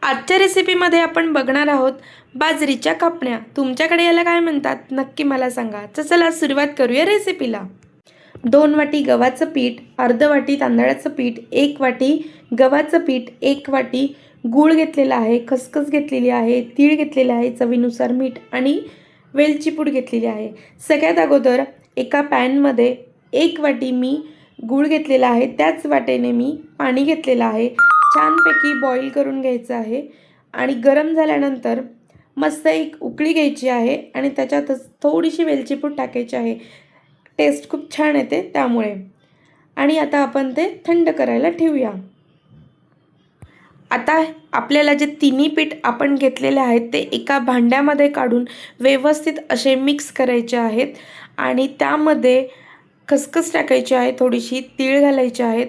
आजच्या रेसिपीमध्ये आपण बघणार आहोत बाजरीच्या कापण्या। तुमच्याकडे याला काय म्हणतात नक्की मला सांगा। तर चला सुरुवात करूया रेसिपीला। 2 वाटी गव्हाचं पीठ, अर्ध वाटी तांदळाचं पीठ, 1 वाटी गव्हाचं पीठ, 1 वाटी गूळ घेतलेला आहे, खसखस घेतलेली आहे, तीळ घेतलेले आहे, चवीनुसार मीठ आणि वेलची पूड घेतलेली आहे। सगळ्यात अगोदर एका पॅनमध्ये 1 वाटी मी गूळ घेतलेला आहे, त्याच वाटेने मी पाणी घेतलेलं आहे। छानपैकी बॉईल करून घ्यायचं आहे आणि गरम झाल्यानंतर मस्त एक उकळी घ्यायची आहे आणि त्याच्यातच थोडीशी वेलची पूड टाकायची आहे। टेस्ट खूप छान येते त्यामुळे। आणि आता आपण ते थंड करायला ठेवूया। आता आपल्याला जे तिन्ही पीठ आपण घेतलेले आहेत ते एका भांड्यामध्ये काढून व्यवस्थित असे मिक्स करायचे आहेत आणि त्यामध्ये खसखस टाकायची आहे, थोडीशी तीळ घालायची आहेत।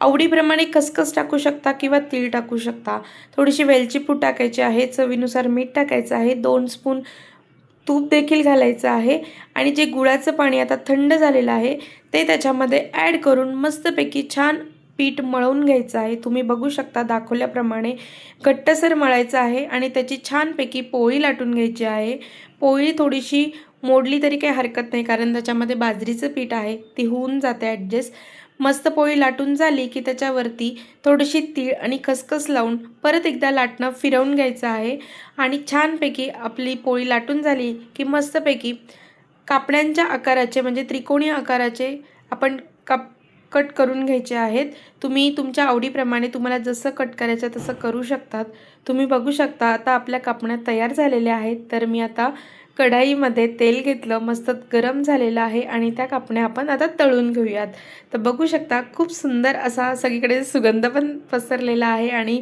आवडीप्रमाणे खसखस टाकू शकता किंवा तीळ टाकू शकता। थोडीशी वेलची पूड टाकायची आहे, चवीनुसार मीठ टाकायचं आहे, 2 स्पून तूप देखील घालायचं आहे आणि जे गुळाचं पाणी आता थंड झालेलं आहे ते त्याच्यामध्ये ॲड करून मस्तपैकी छान पीठ मळून घ्यायचं आहे। तुम्ही बघू शकता दाखवल्याप्रमाणे घट्टसर मळायचं आहे आणि त्याची छानपैकी पोळी लाटून घ्यायची आहे। पोळी थोडीशी मोडली तरी काही हरकत नाही, कारण त्याच्यामध्ये बाजरीचं पीठ आहे, ती होऊन जाते ॲडजस्ट। मस्त पोळी लाटून झाली की त्याच्यावरती थोडीशी तीळ आणि खसखस लावून परत एकदा लाटणं फिरवून घ्यायचं आहे आणि छानपैकी आपली पोळी लाटून झाली की मस्तपैकी कापण्यांच्या आकाराचे म्हणजे त्रिकोणी आकाराचे आपण कट करून घ्यायचे आहेत। तुम्ही तुमच्या आवडीप्रमाणे तुम्हाला जसं कट करायचं तसं करू शकतात। तुम्ही बघू शकता आता आपल्या कापण्या तयार झालेल्या आहेत। तर मी आता कढाईमध्ये तेल घेतलं, मस्त गरम झालेलं आहे आणि त्या कापण्या आपण आता तळून घेऊयात। तर बघू शकता खूप सुंदर असा सगळीकडे सुगंध पण पसरलेला आहे आणि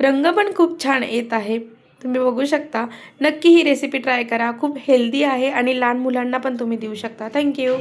रंग पण खूप छान येत आहे। तुम्ही बघू शकता। नक्की ही रेसिपी ट्राय करा, खूप हेल्दी आहे आणि लहान मुलांना पण तुम्ही देऊ शकता। थँक्यू।